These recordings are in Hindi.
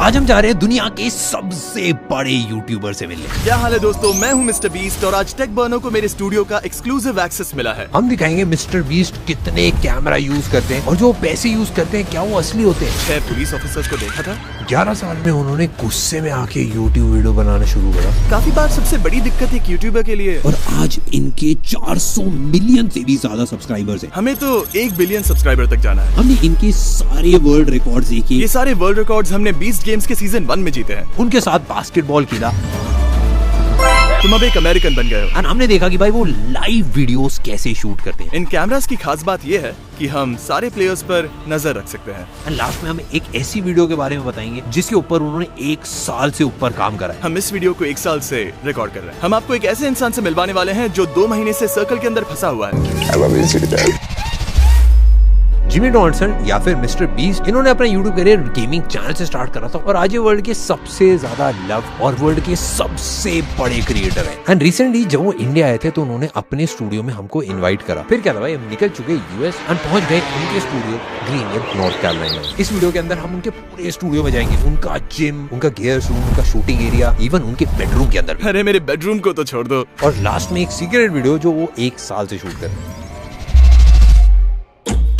आज हम जा रहे हैं दुनिया के सबसे बड़े यूट्यूबर से मिलने। क्या हाल है दोस्तों, मैं हूं मिस्टर बीस्ट और आज टेक बर्नो को मेरे स्टूडियो का एक्सक्लूसिव एक्सेस मिला है। हम दिखाएंगे मिस्टर बीस्ट कितने कैमरा यूज करते हैं और जो पैसे यूज करते हैं क्या वो असली होते हैं। 6 पुलिस ऑफिसर्स को देखा था। 11 साल में उन्होंने गुस्से में आके यूट्यूब वीडियो बनाना शुरू करा। काफी बार सबसे बड़ी दिक्कत एक यूट्यूबर के लिए, और आज इनके 400 मिलियन से भी ज्यादा सब्सक्राइबर्स हैं। हमें तो 1 बिलियन सब्सक्राइबर तक जाना है। हमने इनके सारे वर्ल्ड रिकॉर्ड्स देखे। ये सारे वर्ल्ड रिकॉर्ड्स हमने 20 गेम्स के सीजन 1 में जीते हैं। उनके साथ बास्केटबॉल खेला। तुम अब एक अमेरिकन बन गए हो। और हमने देखा कि भाई वो लाइव वीडियोस कैसे शूट करते हैं। इन कैमरास की खास बात ये है कि हम सारे प्लेयर्स पर नजर रख सकते हैं। और लास्ट में हम एक ऐसी वीडियो के बारे में बताएंगे जिसके ऊपर उन्होंने 1 साल से ऊपर काम करा है। हम इस वीडियो को 1 साल से रिकॉर्ड कर रहे हैं। हम आपको एक ऐसे इंसान से मिलवाने वाले हैं जो 2 महीने से सर्कल के अंदर फंसा हुआ है। जिमी डॉनल्सन या फिर मिस्टर बीस्ट, इन्होंने अपना यूट्यूब करियर गेमिंग चैनल से स्टार्ट करा था और आज ये वर्ल्ड के सबसे ज्यादा लव और वर्ल्ड के सबसे बड़े क्रिएटर हैं। एंड रिसेंटली जब वो इंडिया आए थे तो उन्होंने अपने स्टूडियो में हमको इनवाइट करा। फिर क्या था भाई, हम निकल चुके यूएस और पहुंच गए उनके स्टूडियो ग्रीनवुड नॉर्थ कैरोलिना। इस वीडियो के अंदर हम उनके पूरे स्टूडियो में जाएंगे, उनका जिम, उनका गियर रूम, उनका शूटिंग एरिया, इवन उनके बेडरूम के अंदर। अरे मेरे बेडरूम को तो छोड़ दो। और लास्ट में एक सीक्रेट वीडियो जो वो 1 साल से शूट कर रहे हैं।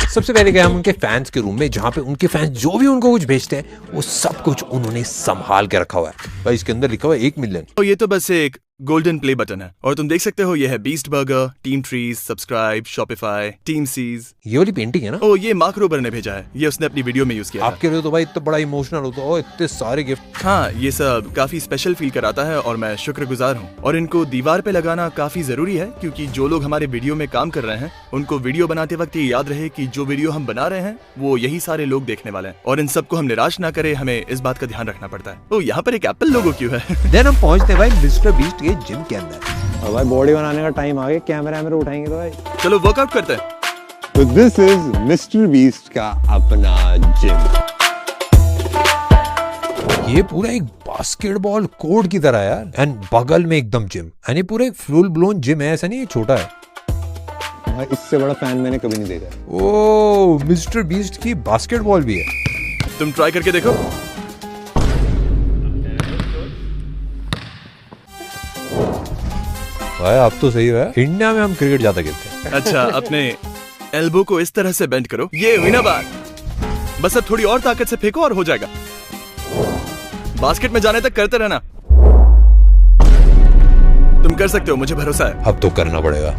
सबसे पहले गए हम उनके फैंस के रूम में, जहाँ पे उनके फैंस जो भी उनको कुछ भेजते हैं वो सब कुछ उन्होंने संभाल के रखा हुआ है। भाई इसके अंदर लिखा हुआ है 1 मिलियन। तो ये तो बस एक गोल्डन प्ले बटन है और तुम देख सकते हो ये है beast burger, team trees, subscribe, Shopify, team seas. ये वाली पेंटिंग है ना? ओ ये मार्क रोबर ने भेजा है, ये उसने अपनी वीडियो में यूज किया। आपके लिए तो भाई इतना बड़ा इमोशनल होता है, इतने सारे गिफ्ट। हाँ, ये सब काफी स्पेशल फील कराता है और मैं शुक्रगुजार हूँ। और इनको दीवार पे लगाना काफी जरूरी है क्योंकि जो लोग हमारे वीडियो में काम कर रहे हैं उनको वीडियो बनाते वक्त ये याद रहे कि जो वीडियो हम बना रहे हैं वो यही सारे लोग देखने वाले हैं और इन सबको हम निराश ना करे, हमें इस बात का ध्यान रखना पड़ता है। ओ यहाँ पर एक एप्पल लोगो क्यों है? देन हम पहुंचते भाई मिस्टर बीस्ट के जिम के अंदर। और भाई बॉडी बनाने का टाइम आ गया, कैमरा उठाएंगे तो भाई चलो वर्कआउट करते हैं। तो दिस इज मिस्टर बीस्ट का अपना जिम। ये पूरा एक बास्केटबॉल कोर्ट की तरह है यार, एंड बगल में एकदम जिम। यानी पूरा एक फुल ब्लोन जिम है, ऐसा नहीं है छोटा है। भाई इससे बड़ा फैन मैंने कभी नहीं देखा। ओ मिस्टर बीस्ट की बास्केटबॉल भी है। तुम ट्राई करके देखो। भाई आप तो सही है, इंडिया में हम क्रिकेट ज्यादा खेलते हैं। अच्छा, अपने एल्बो को इस तरह से बेंड करो, ये हुई ना बात। बस अब थोड़ी और ताकत से फेंको और हो जाएगा। बास्केट में जाने तक करते रहना। तुम कर सकते हो, मुझे भरोसा है। अब तो करना पड़ेगा।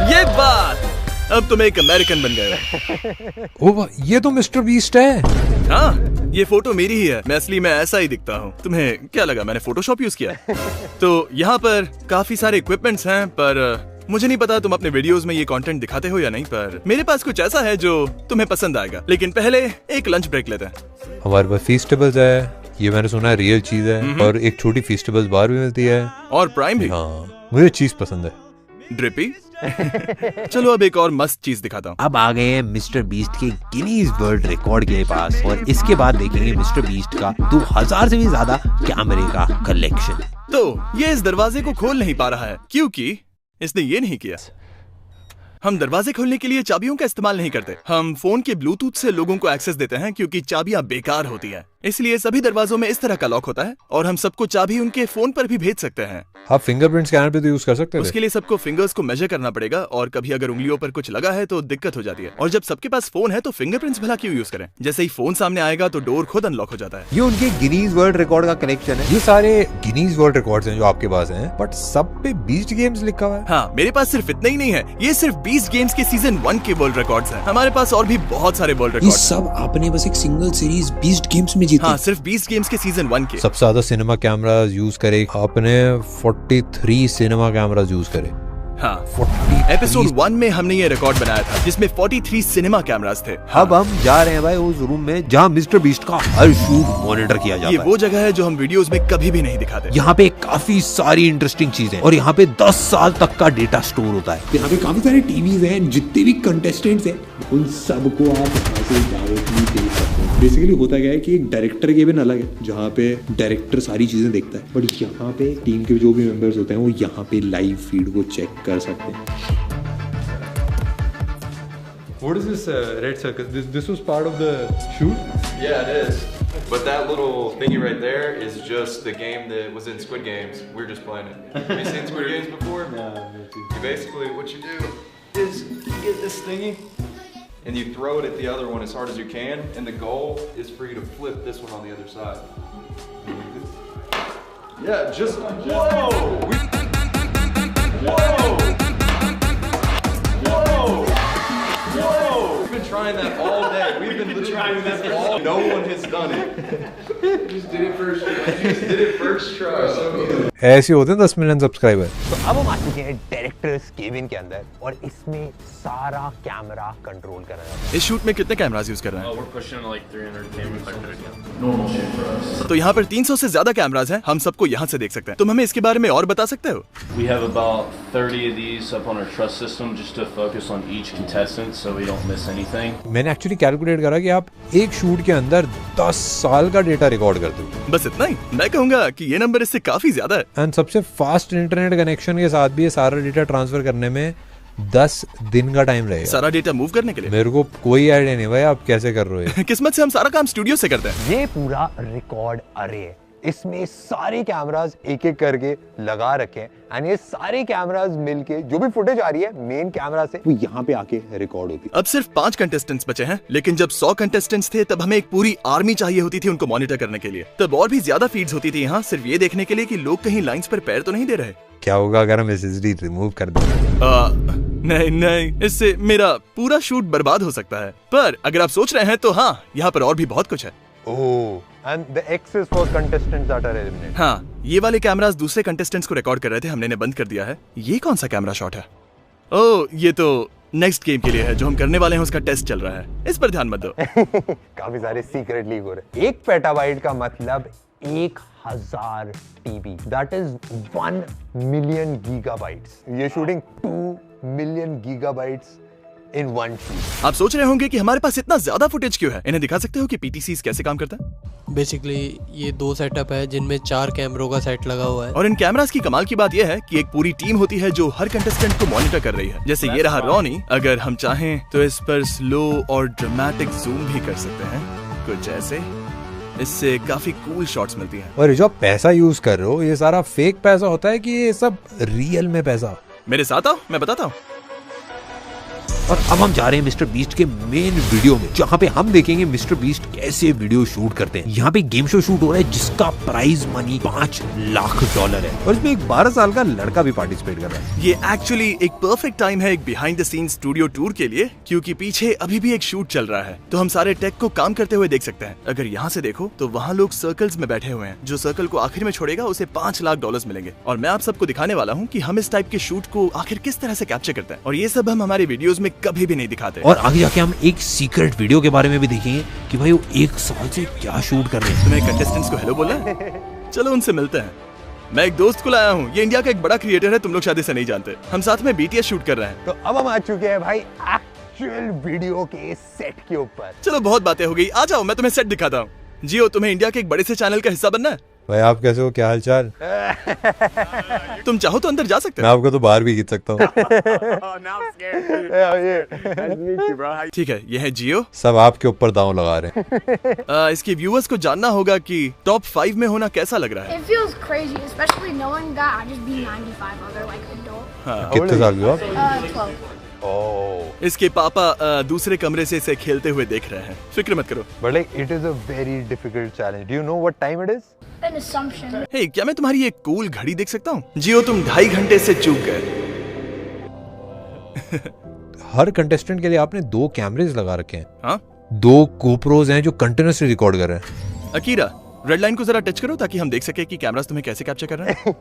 ये बात, अब तुम एक अमेरिकन बन गए हो। ओ ये तो मिस्टर बीस्ट है। हाँ, ये फोटो मेरी ही है। मैं असली में ऐसा ही दिखता हूँ। तुम्हें क्या लगा मैंने फोटोशॉप यूज किया? तो यहाँ पर काफी सारे इक्विपमेंट्स हैं, पर मुझे नहीं पता तुम अपने वीडियोस में ये कंटेंट दिखाते हो या नहीं, पर मेरे पास कुछ ऐसा है जो तुम्हें पसंद आएगा। लेकिन पहले एक लंच ब्रेक लेते हैं। हमारे पास फीस्टेबल्स है, ये मैंने सुना है रियल चीज है, और एक छोटी फीस्टेबल्स बार भी मिलती है और प्राइम भी। हाँ, मुझे चीज पसंद है। ड्रिपी। चलो अब एक और मस्त चीज दिखाता हूँ। अब आ गए हैं मिस्टर बीस्ट के गिनीज वर्ल्ड रिकॉर्ड के पास और इसके बाद देखेंगे मिस्टर बीस्ट का 2000 से भी ज्यादा कैमरे का कलेक्शन। तो ये इस दरवाजे को खोल नहीं पा रहा है क्योंकि इसने ये नहीं किया। हम दरवाजे खोलने के लिए चाबियों का इस्तेमाल नहीं करते। हम फोन के ब्लूटूथ से लोगों को एक्सेस देते हैं क्योंकि चाबियां बेकार होती हैं। इसलिए सभी दरवाजों में इस तरह का लॉक होता है और हम सबको चाबी उनके फोन पर भी भेज सकते हैं। आप फिंगरप्रिंट स्कैनर पे तो यूज कर सकते हैं। उसके लिए सबको फिंगर्स को मेजर करना पड़ेगा और कभी अगर उंगलियों पर कुछ लगा है तो दिक्कत हो जाती है। और जब सबके पास फोन है तो फिंगरप्रिंट्स भला क्यों यूज करें? जैसे ही फोन सामने आएगा तो डोर खुद अनलॉक हो जाता है। ये उनके गिनीज वर्ल्ड रिकॉर्ड का कलेक्शन है। ये सारे गिनीज वर्ल्ड रिकॉर्ड्स हैं जो आपके पास हैं, बट सब पे बीस्ट गेम्स लिखा हुआ है। हाँ, मेरे पास सिर्फ इतना ही नहीं है, ये सिर्फ 20 गेम्स के सीजन 1 के वर्ल्ड रिकॉर्ड्स हैं। हमारे पास और भी बहुत सारे वर्ल्ड रिकॉर्ड। सब आपने बस एक सिंगल सीरीज बीस्ट गेम्स में जीती। हाँ, सिर्फ 20 गेम्स के सीजन 1 के। सबसे ज्यादा सिनेमा कैमरास यूज करे आपने, 43 सिनेमा कैमरास यूज करे। हाँ, 43। एपिसोड 1 में हमने ये रिकॉर्ड बनाया था जिसमें 43 सिनेमा कैमरास थे। हाँ। अब हम जा रहे हैं भाई उस रूम में जहाँ मिस्टर बीस्ट का हर शूट मॉनिटर किया जाता है। ये वो जगह है जो हम वीडियोस में कभी भी नहीं दिखाते। यहाँ पे काफी सारी इंटरेस्टिंग चीजें और यहाँ पे 10 साल तक का डेटा स्टोर होता है। यहाँ पे काफी सारे टीवीज हैं, जितने भी कंटेस्टेंट्स हैं उन सबको आप यहाँ से डायरेक्टली देख सकते हैं। बेसिकली होता क्या है कि एक डायरेक्टर केबिन अलग है जहाँ पे डायरेक्टर सारी चीजें देखता है, बट यहाँ पे टीम के जो भी मेंबर्स होते हैं वो यहाँ पे लाइव फीड को चेक कर सकते हैं। What is this red circle? This was part of the shoot? Yeah, it is. But that little thingy right there is just the game that was in Squid Games. We're just playing it. Have you seen Squid Games before? No, you basically, what you do is you get this thingy and you throw it at the other one as hard as you can, and the goal is for you to flip this one on the other side. Yeah, just whoa! We've been trying that all day. We've been trying this all. No one has done it. Just did it first try. Just did it first try. ऐसे होते हैं 10 मिलियन सब्सक्राइबर। तो अब हम आ चुके हैं डायरेक्टर्स केबिन के अंदर और इसमें सारा कैमरा कंट्रोल कर रहा है। इस शूट में कितने कैमरास यूज कर रहे हैं? We're pushing like 300 cameras. Normal shit for us. तो यहाँ पर 300 से ज्यादा कैमरास हैं, हम सबको यहाँ से देख सकते हैं। तुम हमें इसके बारे में और बता सकते हो? We have about 30 of these up on our trust system just to focus on each contestant so we don't miss anything. मैंने एक्चुअली कैलकुलेट करा कि आप एक शूट के अंदर 10 साल का डेटा रिकॉर्ड करते हो। बस इतना ही? मैं कहूँगा कि ये नंबर इससे काफी ज्यादा है। एंड सबसे फास्ट इंटरनेट कनेक्शन के साथ भी ये सारा डेटा ट्रांसफर करने में 10 दिन का टाइम लगेगा। सारा डेटा मूव करने के लिए? मेरे को कोई आइडिया नहीं भाई आप कैसे कर रहे हो। किस्मत से हम सारा काम स्टूडियो से करते हैं। ये पूरा रिकॉर्ड अरे है, इसमें सारे कैमरास एक एक करके लगा रखे हैं एंड ये सारे कैमरास मिलके जो भी फुटेज आ रही है मेन कैमरा से वो यहाँ पे आके रिकॉर्ड होती है। अब सिर्फ 5 कंटेस्टेंट्स बचे हैं, लेकिन जब 100 कंटेस्टेंट्स थे तब हमें एक पूरी आर्मी चाहिए होती थी उनको मॉनिटर करने के लिए। तब और भी ज्यादा फीड्स होती थी यहाँ, सिर्फ ये देखने के लिए कि लोग कहीं लाइंस पर पैर तो नहीं दे रहे। क्या होगा अगर हम एसएसडी रिमूव कर दें? नहीं, इससे मेरा पूरा शूट बर्बाद हो सकता है। पर अगर आप सोच रहे हैं तो हाँ, यहाँ पर और भी बहुत कुछ है। and the X is for contestants that are eliminated. हाँ, ये वाले कैमरास दूसरे कंटेस्टेंट्स को रिकॉर्ड कर रहे थे, हमने इन्हें बंद कर दिया है। ये कौन सा कैमरा शॉट है? ओह, ये तो नेक्स्ट गेम के लिए है जो हम करने वाले हैं, उसका टेस्ट चल रहा है, इस पर ध्यान मत दो। काफी सारे सीक्रेट लीक हो रहे हैं। 1 पेटाबाइट का मतलब 1000 TB, that is 1 million gigabytes. ये shooting 2 million gigabytes in one shoot. आप सोच रहे होंगे कि हमारे पास इतना ज्यादा फुटेज क्यों है? इन्हें दिखा सकते हो कि पीटीसीज कैसे काम करता है? बेसिकली ये 2 सेटअप है जिनमें 4 कैमरों का सेट लगा हुआ है। और इन कैमरास की कमाल की बात यह है कि एक पूरी टीम होती है जो हर कंटेस्टेंट को मॉनिटर कर रही है। जैसे ये रहा रॉनी, अगर हम चाहें तो इस पर स्लो और ड्रामेटिक जूम भी कर सकते हैं, कुछ ऐसे। इससे काफी कूल शॉट्स मिलती हैं। और जो आप पैसा यूज कर रहे हो ये सारा फेक पैसा होता है कि ये सब रियल में पैसा? मेरे साथ आओ, मैं बताता हूँ। और अब हम जा रहे हैं मिस्टर बीस्ट के मेन वीडियो में, जहाँ पे हम देखेंगे मिस्टर बीस्ट कैसे वीडियो शूट करते हैं। यहाँ पे गेम शो शूट हो रहा है जिसका प्राइज मनी $5 लाख है और इसमें एक 12 साल का लड़का भी पार्टिसिपेट कर रहा है। ये एक्चुअली एक परफेक्ट टाइम है एक behind the scene studio tour के लिए, क्योंकि पीछे अभी भी एक शूट चल रहा है, तो हम सारे टेक को काम करते हुए देख सकते हैं। अगर यहाँ से देखो तो वहाँ लोग सर्कल्स में बैठे हुए हैं। जो सर्कल को आखिर में छोड़ेगा उसे $5 लाख मिलेंगे। और मैं आप सबको दिखाने वाला हूँ कि हम इस टाइप के शूट को आखिर किस तरह से कैप्चर करते हैं, और ये सब हम हमारे वीडियोस में कभी भी नहीं दिखाते। और आगे जाके हम एक सीक्रेट वीडियो के बारे में भी देखेंगे कि भाई वो 1 साल से क्या शूट कर रहे हैं। तुम्हें कंटेस्टेंट्स को हेलो बोलना है? चलो उनसे मिलते हैं। मैं एक दोस्त को लाया हूँ, ये इंडिया का एक बड़ा क्रिएटर है, तुम लोग शायद इसे नहीं जानते। हम साथ में बीटीएस शूट कर रहे हैं। तो अब हम आ चुके हैं भाई एक्चुअल वीडियो के सेट के ऊपर। चलो बहुत बातें हो गई, आ जाओ मैं तुम्हें सेट दिखाता हूँ। जियो, तुम्हें इंडिया के एक बड़े से चैनल का हिस्सा बनना है। भाई आप कैसे हो, क्या हालचाल? तुम चाहो तो अंदर जा सकते मैं आपको तो बाहर भी खींच सकता हूँ। ठीक है, ये है जियो। सब आपके ऊपर दांव लगा रहे हैं। इसके व्यूअर्स को जानना होगा कि टॉप 5 में होना कैसा लग रहा है। It feels crazy, especially knowing that I just beat 95 other like adult. कितने साल के हो आप? 12. इसके पापा दूसरे कमरे से इसे खेलते हुए देख रहे हैं। फिक्र मत करो। But like it is a very difficult challenge. Do you know what time it is? An assumption. हे, क्या मैं तुम्हारी एक कूल घड़ी देख सकता हूँ? जियो, तुम 2.5 घंटे से चूक गए। हर कंटेस्टेंट के लिए आपने 2 कैमरेज लगा रखे हैं। हाँ? 2 GoPros हैं जो कंटिन्यूअसली रिकॉर्ड कर रहे हैं। अकीरा, रेड लाइन को जरा टच करो ताकि हम देख सके कि कैमरास तुम्हें कैसे कैप्चर कर रहे हैं।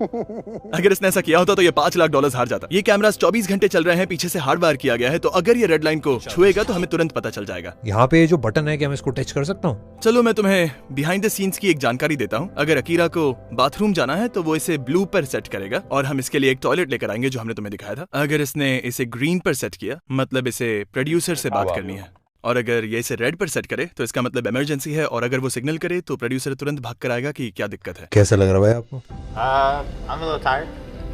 अगर इसने ऐसा किया होता तो ये $5 लाख हार जाता। ये कैमरास 24 घंटे चल रहे हैं, पीछे से हार्ड वायर किया गया है, तो अगर ये रेड लाइन को छुएगा तो हमें तुरंत पता चल जाएगा। यहाँ पे जो बटन है क्या मैं इसको टच कर सकता हूँ? चलो मैं तुम्हें बिहाइंड द सीन्स की एक जानकारी देता हूँ। अगर अकीरा को बाथरूम जाना है तो वो इसे ब्लू पर सेट करेगा, और हम इसके लिए एक टॉयलेट लेकर आएंगे जो हमने तुम्हें दिखाया था। अगर इसने इसे ग्रीन पर सेट किया, मतलब इसे प्रोड्यूसर से बात करनी है, और अगर ये इसे रेड पर सेट करे तो इसका मतलब इमरजेंसी है, और अगर वो सिग्नल करे तो प्रोड्यूसर तुरंत भाग कर आएगा कि क्या दिक्कत है। कैसा लग रहा है भाई आपको? I'm a little tired.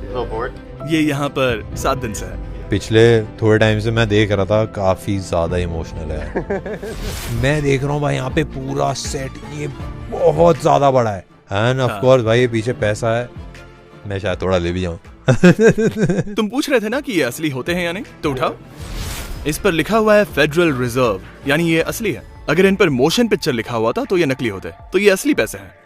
little bored? ये यहाँ पर 7 दिन से है। पिछले थोड़े टाइम से मैं देख रहा था, काफी ज्यादा इमोशनल है। मैं देख रहा हूँ भाई यहाँ पे पूरा सेट ये बहुत ज्यादा बड़ा है एंड ऑफ कोर्स भाई ये पीछे पैसा है, मैं शायद थोड़ा ले भी जाऊँ। तुम पूछ रहे थे ना कि ये असली होते हैं या नहीं, तो उठाओ। इस पर लिखा हुआ है फेडरल रिजर्व, यानी ये असली है। अगर इन पर मोशन पिक्चर लिखा हुआ था तो ये नकली होते, तो ये असली पैसे हैं।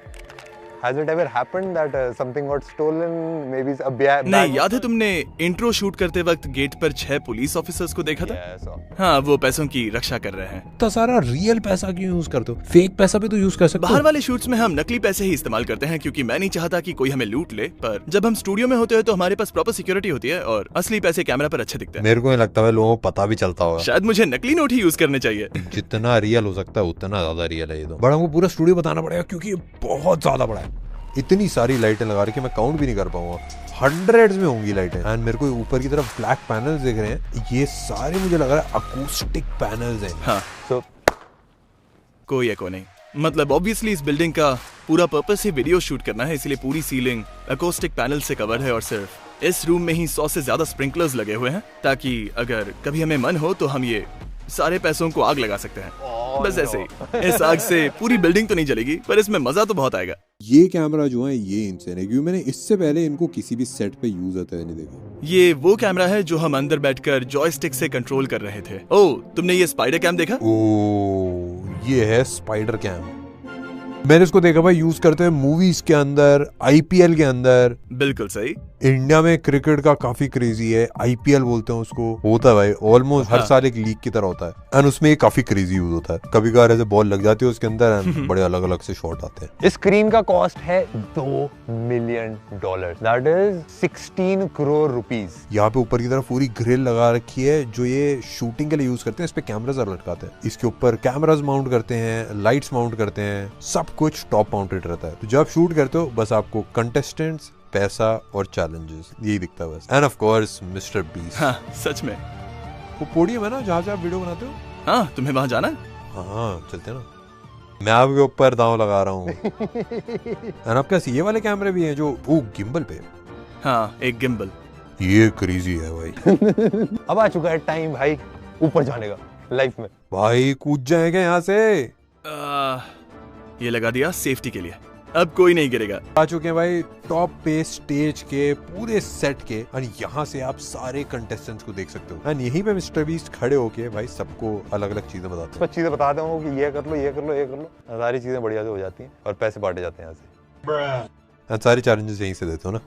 Has it ever happened that something got stolen? Maybe a bag? नहीं, याद है तुमने इंट्रो शूट करते वक्त गेट पर 6 पुलिस ऑफिसर्स को देखा था? Yes. हाँ, वो पैसों की रक्षा कर रहे हैं। तो सारा रियल पैसा क्यों यूज करते हो? फेक पैसा भी तो यूज कर सकते हो। बाहर वाले शूट्स में हम नकली पैसे ही इस्तेमाल करते हैं क्योंकि मैं नहीं चाहता कि कोई हमें लूट ले, पर जब हम स्टूडियो में होते हैं तो हमारे पास प्रॉपर सिक्योरिटी होती है और असली पैसे कैमरा पर अच्छे दिखते हैं। मेरे को नहीं लगता है लोगों को पता भी चलता होगा। शायद मुझे नकली नोट ही यूज करने चाहिए। जितना रियल हो सकता है उतना ज्यादा रियल है ये तो। बट हमको पूरा स्टूडियो बताना पड़ेगा क्योंकि ये बहुत ज्यादा बड़ा है। इतनी सारी लाइटें लगा रही कि मैं काउंट भी नहीं कर पाऊंगा, हंड्रेड्स में होंगी लाइटें। एंड मेरे को ऊपर की तरफ ब्लैक पैनल्स दिख रहे हैं, ये सारे मुझे लग रहा है अकूस्टिक पैनल्स हैं। हाँ, So कोई एको नहीं। मतलब ऑब्वियसली इस बिल्डिंग का पूरा पर्पस ही वीडियो शूट करना है, इसलिए पूरी सीलिंग अकोस्टिक पैनल से कवर है और सिर्फ इस रूम में ही 100 से ज्यादा स्प्रिंकलर्स लगे हुए हैं ताकि अगर कभी हमें मन हो तो हम ये सारे पैसों को आग लगा सकते हैं। बस ऐसे ही। इस आग से पूरी बिल्डिंग तो नहीं जलेगी, पर इसमें मजा तो बहुत आएगा। ये कैमरा जो है ये इनसेन है क्योंकि मैंने इससे पहले इनको किसी भी सेट पे यूज होते हुए नहीं देखा। ये वो कैमरा है जो हम अंदर बैठकर जॉयस्टिक से कंट्रोल कर रहे थे। ओह, तुमने ये स्पाइडर कैम देखा? ओ, ये है स्पाइडर कैम। मैंने इसको देखा भाई यूज करते हुए मूवीज के अंदर, आईपीएल के अंदर। बिल्कुल सही। इंडिया में क्रिकेट का काफी क्रेजी है, आईपीएल बोलते हैं उसको, होता है भाई ऑलमोस्ट हर साल एक लीग की तरह होता है एंड उसमें ये काफी क्रेजी यूज होता है। कभी कभार ऐसे बॉल लग जाती है उसके अंदर एंड बड़े अलग अलग से शॉट आते हैं। इस स्क्रीन का कॉस्ट है $2 million, that is 16 crore rupees. यहाँ पे ऊपर की तरफ पूरी ग्रिल लगा रखी है जो ये शूटिंग के लिए यूज करते हैं। इस पे कैमरास लटकाते हैं, इसके ऊपर कैमरास माउंट करते हैं, लाइट्स माउंट करते हैं, सब कुछ टॉप माउंटेड रहता है। तो जब शूट करते हो बस आपको कंटेस्टेंट्स, पैसा और चैलेंजेस यही दिखता है बस। End of course mister beast. हाँ, सच में। वो पोडियम है ना जहाँ से आप वीडियो बनाते हो? हाँ, तुम्हें वहाँ जाना है? हाँ, चलते हैं ना। मैं आपके ऊपर दांव लगा रहा हूँ। एंड आपके पास ये वाले कैमरे भी हैं जो गिम्बल पे। हाँ, एक गिम्बल। ये क्रेजी है भाई। अब आ चुका है टाइम भाई ऊपर जाने का लाइफ में। भाई कूद जाएंगे यहाँ से। ये लगा दिया सेफ्टी के लिए, अब कोई नहीं गिरेगा। आ चुके हैं भाई टॉप पे स्टेज के पूरे सेट के और यहाँ से आप सारे कंटेस्टेंट्स को देख सकते हो एंड यहीं पे मिस्टर बीस्ट खड़े होके भाई सबको अलग अलग चीजें बताते हैं। चीजें बताते हो कि ये कर लो, ये कर लो, ये कर लो, सारी चीजें बढ़िया से हो जाती हैं और पैसे बांटे जाते हैं यहाँ से। एंड सारे चैलेंजेस यहीं से देते हो ना?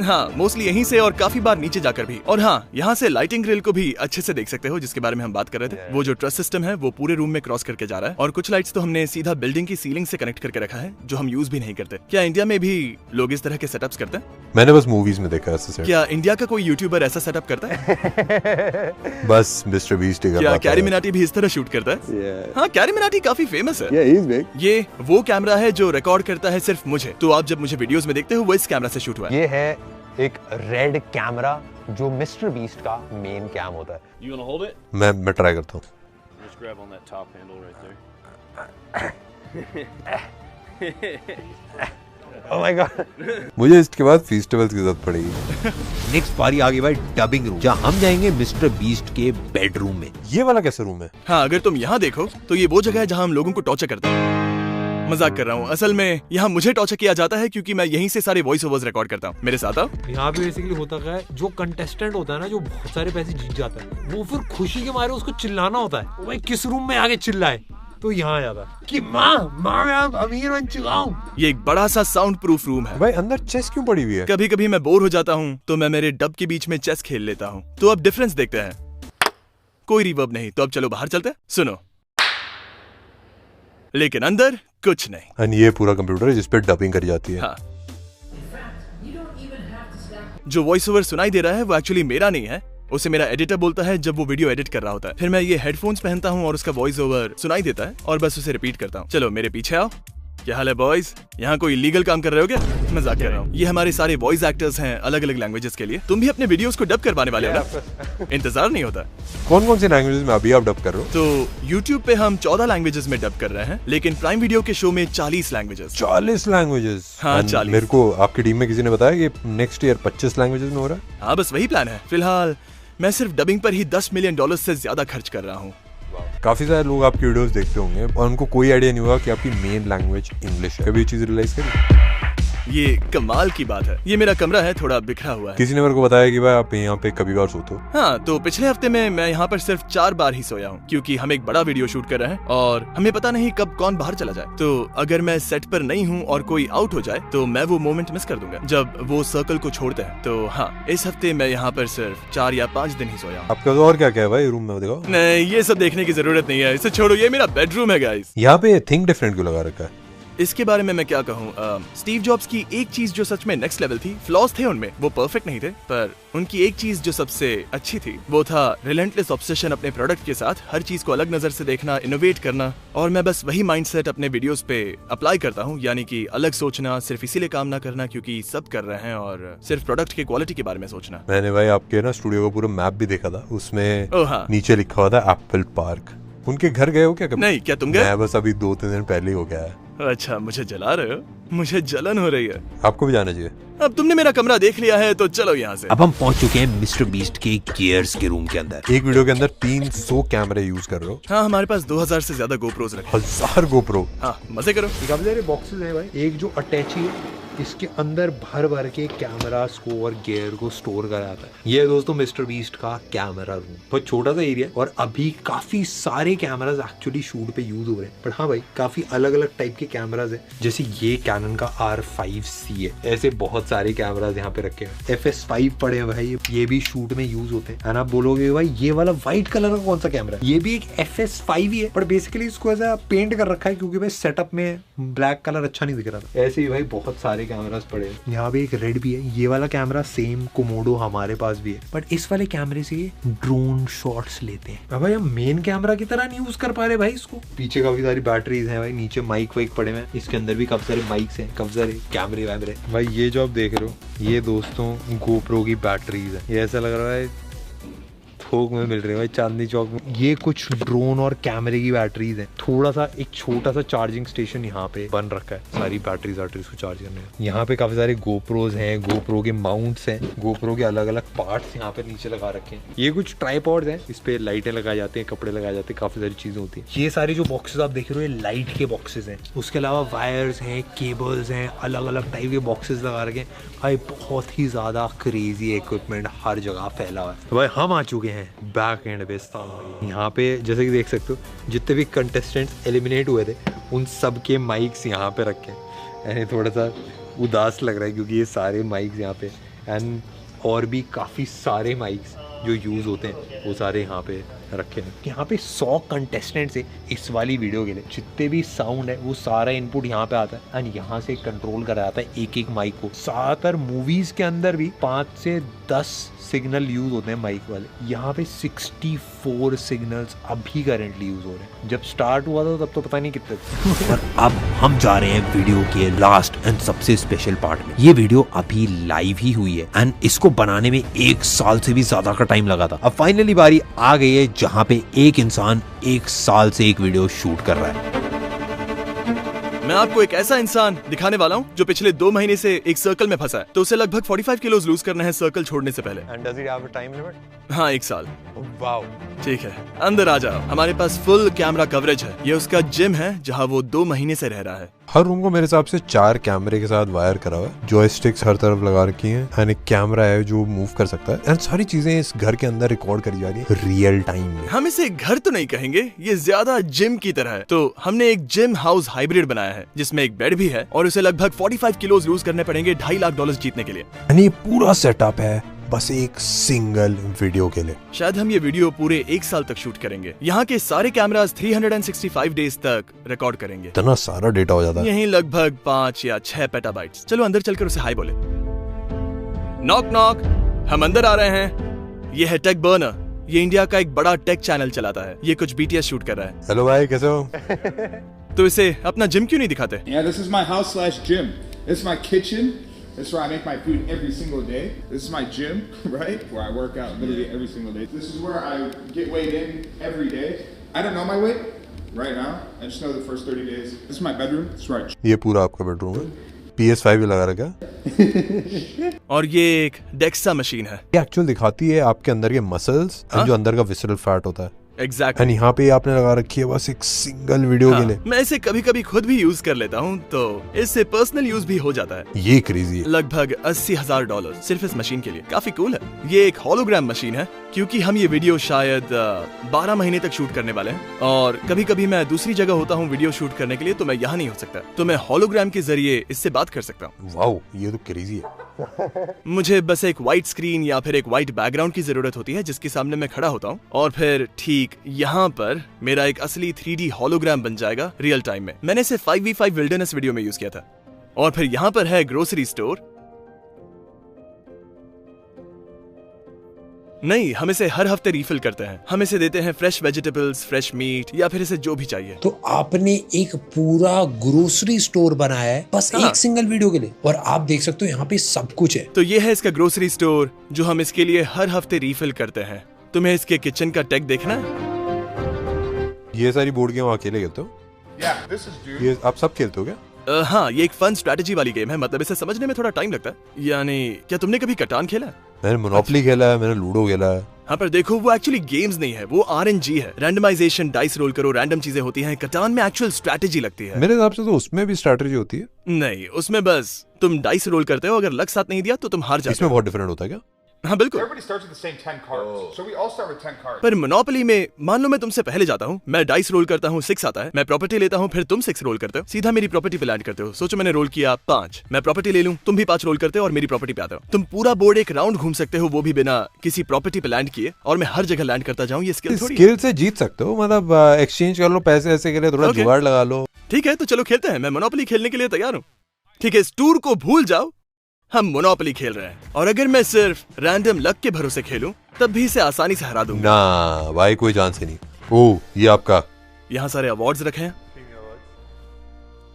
हाँ, मोस्टली यहीं से और काफी बार नीचे जाकर भी। और हाँ, यहाँ से लाइटिंग ग्रिल को भी अच्छे से देख सकते हो जिसके बारे में हम बात कर रहे थे। वो जो ट्रस सिस्टम है वो पूरे रूम में क्रॉस करके जा रहा है और कुछ लाइट्स तो हमने सीधा बिल्डिंग की सीलिंग से कनेक्ट करके रखा है जो हम यूज भी नहीं करते। क्या इंडिया में भी लोग इस तरह के सेटअप्स करते हैं? मैंने बस मूवीज में देखा है। क्या इंडिया का कोई यूट्यूबर ऐसा सेटअप करता है? बस मिस्टर बीस्ट। क्या कैरी मिनाटी भी इस तरह शूट करता है? हाँ, कैरी मिनाटी काफी फेमस है। ये वो कैमरा है जो रिकॉर्ड करता है सिर्फ मुझे, तो आप जब मुझे वीडियोस में देखते हो वो इस कैमरा से शूट हुआ है। ये है एक रेड कैमरा जो मिस्टर बीस्ट का मेन कैम होता है। You wanna hold it? मैं ट्राई करता हूँ। Just grab on that top handle right there. Oh my God! मुझे इसके बाद फेस्टिवल्स की जरूरत पड़ेगी। नेक्स्ट बारी आ गई भाई डबिंग रूम, जहाँ हम जाएंगे मिस्टर बीस्ट के बेडरूम में। ये वाला कैसा रूम है? हाँ, अगर तुम यहाँ देखो तो ये वो जगह है जहाँ हम लोगों को टॉर्चर करते हैं। मजाक कर रहा हूँ, असल में यहाँ मुझे टॉर्चर किया जाता है क्योंकि मैं यहीं से सारे वॉइस ओवर्स रिकॉर्ड करता हूँ। मेरे साथ आओ। यहाँ पे बेसिकली होता क्या है, जो कंटेस्टेंट होता है ना, जो बहुत सारे पैसे जीत जाता है, वो फिर खुशी के मारे उसको चिल्लाना होता है, भाई किस रूम में आगे चिल्लाए, तो यहाँ आ जाता है कि माँ मैं अमीर बन चुका हूँ। ये एक बड़ा सा साउंड प्रूफ रूम है। भाई अंदर चेस क्यों पड़ी हुई है? कभी कभी मैं बोर हो जाता हूँ तो मैं मेरे डब के बीच में चेस खेल लेता हूँ। तो अब डिफरेंस देखते हैं। कोई रिवर्ब नहीं, तो अब चलो बाहर चलते हैं। सुनो, लेकिन अंदर कुछ नहीं। और ये पूरा कंप्यूटर है जिस पे डबिंग करी जाती है। हाँ। जो वॉइस ओवर सुनाई दे रहा है वो एक्चुअली मेरा नहीं है, उसे मेरा एडिटर बोलता है जब वो वीडियो एडिट कर रहा होता है। फिर मैं ये हेडफोन्स पहनता हूँ और उसका वॉइस ओवर सुनाई देता है और बस उसे रिपीट करता हूँ। चलो मेरे पीछे आओ। क्या हाल है बॉयज? यहाँ कोई इलीगल काम कर रहे हो क्या? मजाक कर रहा हूँ। ये हमारे सारे वॉइस एक्टर्स हैं अलग अलग लैंग्वेजेस के लिए। तुम भी अपने वीडियोस को डब करवाने वाले हो ना? इंतजार नहीं होता? कौन कौन सी लैंग्वेजेस में अभी आप डब कर रहे हो? तो YouTube पे हम 14 लैंग्वेजेस में डब कर रहे हैं, लेकिन प्राइम वीडियो के शो में 40 लैंग्वेजेस। 40 लैंग्वेजेस? हाँ 40। मेरे को आपकी टीम में किसी ने बताया कि नेक्स्ट ईयर 25 लैंग्वेजेस में हो रहा है। हाँ बस वही प्लान है। फिलहाल मैं सिर्फ डबिंग पर ही $10 मिलियन से ज्यादा खर्च कर रहा हूँ। काफी सारे लोग आपकी वीडियोस देखते होंगे और उनको कोई आइडिया नहीं होगा कि आपकी मेन लैंग्वेज इंग्लिश है। कभी ये चीज रियलाइज करी? ये कमाल की बात है। ये मेरा कमरा है, थोड़ा बिखरा हुआ है। किसी ने मेरे को बताया कि भाई आप यहाँ पे कभी बार सोते हो? हाँ, तो पिछले हफ्ते में मैं यहाँ पर सिर्फ 4 बार ही सोया हूँ, क्योंकि हम एक बड़ा वीडियो शूट कर रहे हैं और हमें पता नहीं कब कौन बाहर चला जाए। तो अगर मैं सेट पर नहीं हूँ और कोई आउट हो जाए तो मैं वो मोमेंट मिस कर दूंगा जब वो सर्कल को छोड़ते हैं। तो हाँ, इस हफ्ते मैं यहाँ पर सिर्फ 4 या 5 दिन ही सोया हूँ। आपका और क्या क्या है भाई रूम में? देखो नहीं, ये सब देखने की जरूरत नहीं है, इसे छोड़ो। ये मेरा बेडरूम है गाइस। यहाँ पे थिंक डिफरेंट क्यों लगा रखा है? इसके बारे में मैं क्या कहूँ। स्टीव जॉब्स की एक चीज जो सच में नेक्स्ट लेवल थी, फ्लॉज थे उनमें, वो परफेक्ट नहीं थे, पर उनकी एक चीज जो सबसे अच्छी थी वो था रिलेंटलेस ऑब्सेशन अपने प्रोडक्ट के साथ, हर चीज को अलग नजर से देखना, इनोवेट करना। और मैं बस वही माइंडसेट अपने वीडियोस पे अप्लाई करता हूँ, यानी कि अलग सोचना, सिर्फ इसीलिए काम ना करना क्योंकि सब कर रहे हैं, और सिर्फ प्रोडक्ट की क्वालिटी के बारे में सोचना। मैंने भाई आपके ना स्टूडियो का पूरा मैप भी देखा था, उसमें हाँ। नीचे लिखा हुआ था एप्पल पार्क। उनके घर गए हो क्या कभी? नहीं, क्या तुम गए? मैं बस अभी 2-3 दिन पहले ही हो गया है। अच्छा, मुझे जला रहे हो? मुझे जलन हो रही है। आपको भी जाना चाहिए। अब तुमने मेरा कमरा देख लिया है तो चलो यहाँ से। अब हम पहुंच चुके हैं मिस्टर बीस्ट के गियर्स के रूम के अंदर। एक वीडियो के अंदर 300 कैमरे यूज कर रहे हो? हाँ, हमारे पास 2000 से ज्यादा गोप्रोज रखे। 1000 गोप्रो? हाँ, मजे करो। काफी सारे बॉक्सेस हैं भाई। एक जो अटैची है, इसके अंदर भर भर के कैमरास को और गियर को स्टोर करा जाता है। ये है दोस्तों मिस्टर बीस्ट का कैमरा रूम। बहुत छोटा सा एरिया और अभी काफी सारे कैमरास एक्चुअली शूट पे यूज हो रहे हैं। पर हाँ भाई, काफी अलग अलग टाइप के कैमरास है। जैसे ये कैनन का R5C है। ऐसे बहुत सारे कैमरास यहाँ पे रखे हैं। FS5 पड़े हैं भाई, ये भी शूट में यूज होते हैं। आप बोलोगे भाई ये वाला व्हाइट कलर का कौन सा कैमरा है? ये भी एक FS5 ही है, पर बेसिकली इसको ऐसा पेंट कर रखा है क्योंकि भाई सेटअप में ब्लैक कलर अच्छा नहीं दिख रहा था। ऐसे ही भाई बहुत सारे कैमरास पड़े हैं। यहाँ पे एक रेड भी है। ये वाला कैमरा सेम कोमोडो हमारे पास भी है, बट इस वाले कैमरे से ड्रोन शॉट्स लेते हैं। अब भाई हम मेन कैमरा की तरह नहीं यूज कर पा रहे भाई इसको। पीछे काफी सारी बैटरीज हैं भाई, नीचे माइक वाइक पड़े हैं, इसके अंदर भी काफी सारे माइक्स हैं, काफी सारे कैमरे वैमरे। भाई ये जो आप देख रहे हो, ये दोस्तों गोप्रो की बैटरीज है। ये ऐसा लग रहा है थोक में मिल रहे हैं भाई, चांदनी चौक में। ये कुछ ड्रोन और कैमरे की बैटरीज हैं। थोड़ा सा एक छोटा सा चार्जिंग स्टेशन यहाँ पे बन रखा है, सारी बैटरीज को चार्ज करने। यहाँ पे काफी सारे गोप्रोज हैं, गोप्रो के माउंट्स हैं, गोप्रो के अलग अलग पार्ट्स यहाँ पे नीचे लगा रखे हैं। ये कुछ ट्राइपॉड्स हैं, इस पे लाइटें लगाई जाती हैं, कपड़े लगाए जाते हैं, काफी सारी चीजें होती है। ये सारे जो बॉक्सेस आप देख रहे हो, ये लाइट के बॉक्सेस हैं। उसके अलावा वायर्स हैं, केबल्स हैं, अलग अलग टाइप के बॉक्सेस लगा रखे हैं। भाई बहुत ही ज्यादा क्रेजी इक्विपमेंट है, जगह फैला हुआ है। तो भाई हम आ चुके हैं बैक एंड पे यहाँ पे। जैसे कि देख सकते हो, जितने भी कंटेस्टेंट्स एलिमिनेट हुए थे उन सब के माइक्स यहाँ पे रखे हैं। यानी थोड़ा सा उदास लग रहा है क्योंकि ये सारे माइक्स यहाँ पे, एंड और भी काफ़ी सारे माइक्स जो यूज़ होते हैं वो सारे यहाँ पे रखे हैं। यहाँ पे 100 कंटेस्टेंट्स है इस वाली वीडियो के लिए। जितने भी साउंड है वो सारा इनपुट यहाँ पे आता है एंड यहाँ से कंट्रोल करा जाता है एक एक माइक को। ज़्यादातर मूवीज के अंदर भी 5 से 10 सिग्नल यूज होते हैं माइक वाले। यहाँ पे 64 सिग्नल्स अभी करंटली यूज हो रहे हैं। जब स्टार्ट हुआ था तब तो पता नहीं कितने थे। और अब हम जा रहे हैं वीडियो के लास्ट एंड सबसे स्पेशल पार्ट में। ये वीडियो अभी लाइव ही हुई है एंड इसको बनाने में 1 साल से भी ज्यादा का टाइम लगा था। अब फाइनली बारी आ गई है जहाँ पे एक इंसान 1 साल से एक वीडियो शूट कर रहा है। मैं आपको एक ऐसा इंसान दिखाने वाला हूँ जो पिछले 2 महीने से एक सर्कल में फंसा है। तो उसे लगभग 45 किलोज लूज करना है सर्कल छोड़ने से पहले। And does it have a time limit? हाँ, 1 साल। Wow. ठीक है, अंदर आ जाओ। हमारे पास फुल कैमरा कवरेज है। ये उसका जिम है जहाँ वो 2 महीने से रह रहा है। हर रूम को मेरे हिसाब से 4 कैमरे के साथ वायर करा हुआ है। जॉयस्टिक्स हर तरफ लगा रखी हैं एंड एक कैमरा है जो मूव कर सकता है एंड सारी चीजें इस घर के अंदर रिकॉर्ड करी जा रही है रियल टाइम में। हम इसे घर तो नहीं कहेंगे, ये ज्यादा जिम की तरह है। तो हमने एक जिम हाउस हाइब्रिड बनाया है जिसमें एक बेड भी है और उसे लगभग 45 किलोज लूज करने पड़ेंगे $2.5 लाख जीतने के लिए। यानी ये पूरा सेटअप है बस एक सिंगल वीडियो के लिए। शायद हम ये वीडियो पूरे 1 साल तक शूट करेंगे। यहाँ के सारे कैमरास 365 डेज तक रिकॉर्ड करेंगे। इतना सारा डेटा हो जाता है। यही लगभग 5 या 6 पेटाबाइट्स। चलो अंदर चलकर उसे हाई बोले। नॉक नॉक, हम अंदर आ रहे हैं। ये है टेक बर्नर। ये इंडिया का एक बड़ा टेक चैनल चलाता है। ये कुछ BTS शूट कर रहा है। हेलो भाई, कैसे हो? तो इसे अपना जिम क्यों नहीं दिखाते? Yeah, this is my house/gym. This is my kitchen. This is where I make my food every single day. This is my gym, right? Where I work out literally every single day. This is where I get weighed in every day. I don't know my weight right now. I just know the first 30 days. This is my bedroom. This is where I... ये पूरा आपका बेडरूम है, PS5 भी लगा रखा है। और ये एक डेक्सा मशीन है। ये एक्चुअल दिखाती है आपके अंदर के मसल्स और जो अंदर का विसरल फैट होता है। एग्जैक्टली। एंड यहाँ पे आपने लगा रखी है बस एक सिंगल वीडियो के लिए। मैं इसे कभी कभी खुद भी यूज कर लेता हूँ, तो इससे पर्सनल यूज भी हो जाता है। ये क्रेजी है। लगभग $80,000 सिर्फ इस मशीन के लिए। काफी कूल है। ये एक होलोग्राम मशीन है, क्योंकि हम ये वीडियो शायद 12 महीने तक शूट करने वाले हैं, और कभी कभी मैं दूसरी जगह होता हूँ वीडियो शूट करने के लिए, तो मैं यहाँ नहीं हो सकता, तो मैं होलोग्राम के जरिए इससे बात कर सकता हूँ। वाओ, ये तो क्रेजी है। मुझे बस एक व्हाइट स्क्रीन या फिर एक व्हाइट बैकग्राउंड की जरूरत होती है, जिसके सामने मैं खड़ा होता हूँ, और फिर ठीक यहाँ पर मेरा एक असली 3D होलोग्राम बन जाएगा रियल टाइम में। मैंने इसे 5v5 विल्डरनेस वीडियो में यूज किया था। और फिर यहाँ पर है ग्रोसरी स्टोर। नहीं, हम इसे हर हफ्ते रिफिल करते हैं। हम इसे देते हैं फ्रेश वेजिटेबल्स, फ्रेश मीट, या फिर इसे जो भी चाहिए। तो आपने एक पूरा ग्रोसरी स्टोर बनाया है बस एक सिंगल वीडियो के लिए, और आप देख सकते हो यहाँ पे सब कुछ है। तो ये है इसका ग्रोसरी स्टोर, जो हम इसके लिए हर हफ्ते रिफिल करते हैं। तुम्हें इसके किचन का टेक देखना है? ये सारी बोर्ड गेम अकेले खेलते हो? ये आप सब खेलते हो क्या? हाँ, ये एक फन स्ट्रेटेजी वाली गेम है, मतलब इसे समझने में थोड़ा टाइम लगता है। यानी क्या तुमने कभी कटान खेला? मैंने मोनोपोली खेला है, मैंने लूडो खेला है। हाँ, पर देखो वो एक्चुअली गेम्स नहीं है, वो RNG है। रैंडमाइजेशन, डाइस रोल करो, रैंडम चीजें होती हैं। कटान में एक्चुअल स्ट्रेटेजी लगती है। मेरे हिसाब से तो उसमें भी स्ट्रेटेजी होती है। नहीं, उसमें बस तुम डाइस रोल करते हो, अगर लक साथ नहीं दिया तो तुम हार जाते हो। इसमें बहुत डिफरेंट होता है क्या? हाँ बिल्कुल। पर मोनोपोली में मान लो मैं तुमसे पहले जाता हूँ, मैं डाइस रोल करता हूँ, 6 आता है, मैं प्रॉपर्टी लेता हूँ, फिर तुम 6 रोल करते हो, सीधा मेरी प्रॉपर्टी पे लैंड करते हो। सोचो मैंने रोल किया 5, मैं प्रॉपर्टी ले लूँ, तुम भी 5 रोल करते हो और मेरी प्रॉपर्टी पे आते हो। तुम पूरा बोर्ड एक राउंड घूम सकते हो, वो भी बिना किसी प्रॉपर्टी पे लैंड किए, और मैं हर जगह लैंड करता जाऊँ। ये स्किल से जीत सकते हो, मतलब एक्सचेंज कर लो पैसे ऐसे के लिए, थोड़ा जुगाड़ लगा लो। ठीक है, तो चलो खेलते हैं। मैं मोनोपोली खेलने के लिए तैयार हूँ। ठीक है, इस टूर को भूल जाओ, हम मोनोपोली खेल रहे हैं। और अगर मैं सिर्फ रैंडम लक के भरोसे खेलूं, तब भी इसे आसानी से हरा दूंगा। ना भाई, कोई चांस ही नहीं। ओह, ये आपका। यहाँ सारे अवार्ड्स रखे हैं।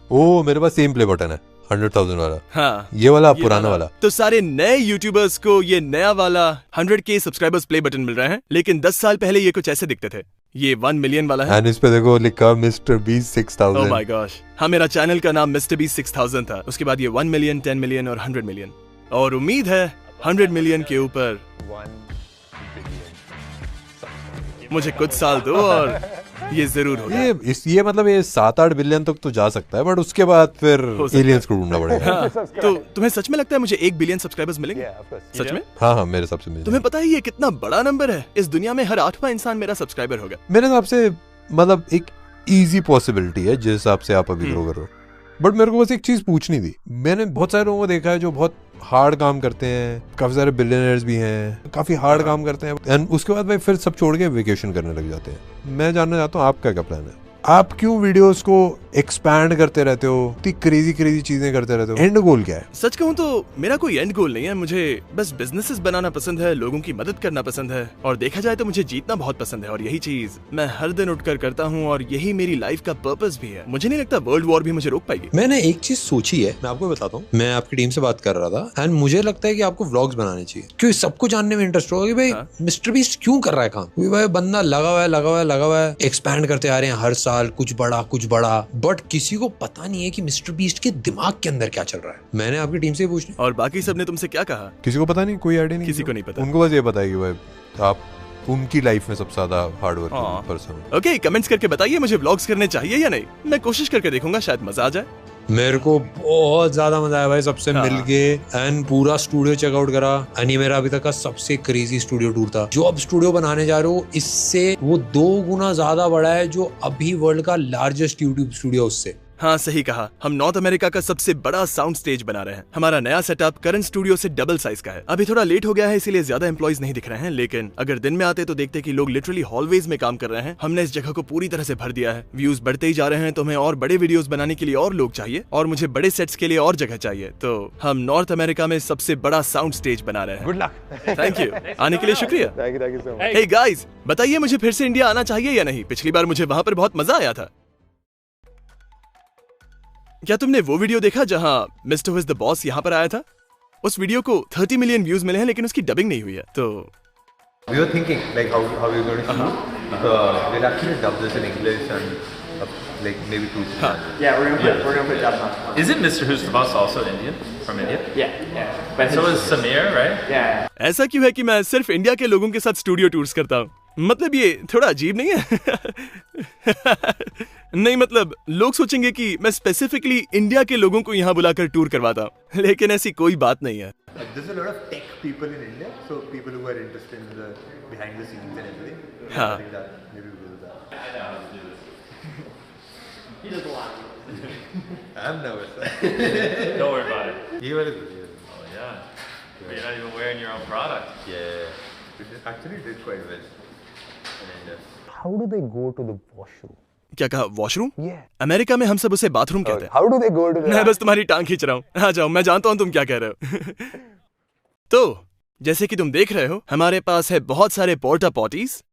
ओह, मेरे पास सेम प्ले बटन है, 100,000 वाला। हाँ, ये वाला पुराना वाला। तो सारे नए यूट्यूबर्स को ये नया वाला 100K सब्सक्राइबर्स प्ले बटन मिल रहे हैं, लेकिन 10 साल पहले ये कुछ ऐसे दिखते थे। ये 1 मिलियन वाला है। एंड इस पे देखो लिखा mister beast 6000। Oh my gosh. हाँ, मेरा चैनल का नाम मिस्टर बीस्ट 6000 था। उसके बाद ये 1 मिलियन, 10 मिलियन और 100 मिलियन। और उम्मीद है 100 मिलियन के ऊपर मुझे कुछ साल दो और ये जरूर होगा। ये मतलब ये 7-8 बिलियन तक तो जा सकता है, बट उसके बाद फिर एलियंस को ढूंढना पड़ेगा। हाँ, तो तुम्हें सच में लगता है मुझे 1 बिलियन सब्सक्राइबर्स मिलेंगे? सच में? हाँ, मेरे हिसाब से मिलेंगे। तुम्हें पता है ये कितना बड़ा नंबर है? इस दुनिया में हर 8वां इंसान मेरा सब्सक्राइबर होगा। मेरे हिसाब से मतलब एक इजी पॉसिबिलिटी है जिस हिसाब से आप अभी ग्रो करो। बट मेरे को बस एक चीज पूछनी थी। मैंने बहुत सारे लोगों को देखा है जो बहुत हार्ड काम करते हैं, काफी सारे बिलियनर्स भी हैं, काफी हार्ड काम करते हैं, एंड उसके बाद भाई फिर सब छोड़ के वेकेशन करने लग जाते हैं। मैं जानना चाहता हूँ आपका क्या प्लान है? आप क्यों वीडियोस को एक्सपैंड करते रहते हो, इतनी क्रेजी चीजें करते रहते हो? एंड गोल क्या है? सच कहूँ तो मेरा कोई एंड गोल नहीं है। मुझे बस बिजनेसेस बनाना पसंद है, लोगों की मदद करना पसंद है, और देखा जाए तो मुझे जीतना बहुत पसंद है, और यही चीज मैं हर दिन उठकर करता हूँ, और यही मेरी लाइफ का पर्पस भी है। मुझे नहीं लगता वर्ल्ड वॉर भी मुझे रोक पाएगी। मैंने एक चीज सोची है, मैं आपको बताता हूँ। मैं आपकी टीम से बात कर रहा था, एंड मुझे लगता है कि आपको व्लॉग्स बनाने चाहिए, क्योंकि सबको जानने में इंटरेस्ट होगा कि भाई मिस्टर बीस्ट क्यों कर रहा है काम। क्योंकि भाई बंदा लगा हुआ है, एक्सपैंड करते आ रहे हैं हर साल, कुछ बड़ा, बट किसी को पता नहीं है कि मिस्टर बीस्ट के दिमाग के अंदर क्या चल रहा है। मैंने आपकी टीम से पूछना। और बाकी सब ने तुमसे क्या कहा? किसी को पता नहीं, कोई आइडिया नहीं, किसी को नहीं पता। उनको बस ये पता है कि भाई आप उनकी लाइफ में सबसे ज्यादा हार्ड वर्किंग पर्सन हो। ओके, कमेंट्स करके बताइए मुझे व्लॉग्स करने चाहिए या नहीं। मैं कोशिश करके देखूंगा, शायद मजा आ जाए। मेरे को बहुत ज्यादा मजा आया भाई सबसे मिलके, एंड पूरा स्टूडियो चेकआउट करा। एंड ये मेरा अभी तक का सबसे क्रेजी स्टूडियो टूर था। जो अब स्टूडियो बनाने जा रहे हो, इससे वो 2 गुना ज्यादा बड़ा है जो अभी वर्ल्ड का लार्जेस्ट यूट्यूब स्टूडियो उससे। हाँ, सही कहा। हम नॉर्थ अमेरिका का सबसे बड़ा साउंड स्टेज बना रहे हैं। हमारा नया सेटअप करंट स्टूडियो से डबल साइज का है। अभी थोड़ा लेट हो गया है, इसीलिए ज्यादा एम्प्लॉइज नहीं दिख रहे हैं, लेकिन अगर दिन में आते तो देखते कि लोग लिटरली हॉलवेज में काम कर रहे हैं। हमने इस जगह को पूरी तरह से भर दिया है। व्यूज बढ़ते ही जा रहे हैं, तो हमें और बड़े वीडियोस बनाने के लिए और लोग चाहिए, और मुझे बड़े सेट्स के लिए और जगह चाहिए। तो हम नॉर्थ अमेरिका में सबसे बड़ा साउंड स्टेज बना रहे हैं। Good luck. थैंक यू, आने के लिए शुक्रिया। Thank you so much. Hey guys, बताइए मुझे फिर से इंडिया आना चाहिए या नहीं? पिछली बार मुझे वहां पर बहुत मजा आया था। क्या तुमने वो वीडियो देखा जहां mister who is the boss यहाँ पर आया था? उस वीडियो को 30 मिलियन व्यूज मिले हैं, लेकिन उसकी डबिंग नहीं हुई है। तो We were thinking like how we're going to shoot. We'll actually dub this in English and like maybe 2. Yeah, we're gonna put dubs on. Isn't Mr. Who's the Boss also Indian? From India? Yeah. But So is Samir, right? Yeah. ऐसा क्यों है कि मैं सिर्फ इंडिया के लोगों के साथ स्टूडियो टूर्स करता हूँ? मतलब ये थोड़ा अजीब नहीं है? नहीं, मतलब लोग सोचेंगे कि मैं स्पेसिफिकली इंडिया के लोगों को यहाँ बुलाकर टूर करवाता हूँ, लेकिन ऐसी कोई बात नहीं है। There's a lot of tech people in India, so people who are interested in the behind the scenes and everything. हाँ. I think that maybe we'll do that. I know how to do this. He does a lot. I'm nervous. Don't worry about it. He will. Oh yeah. But you're not even wearing your own product. Yeah. It actually did quite well in India. How do they go to the washroom? क्या कहा? वॉशरूम? Yeah. अमेरिका में हम सब उसे बाथरूम कहते हैं। How do they go to the? मैं बस तुम्हारी टांग खींच रहा हूँ। आ जाओ, मैं जानता हूँ तुम क्या कह रहे हो। तो जैसे कि तुम देख रहे हो, हमारे पास है बहुत सारे पोर्टा पॉटीज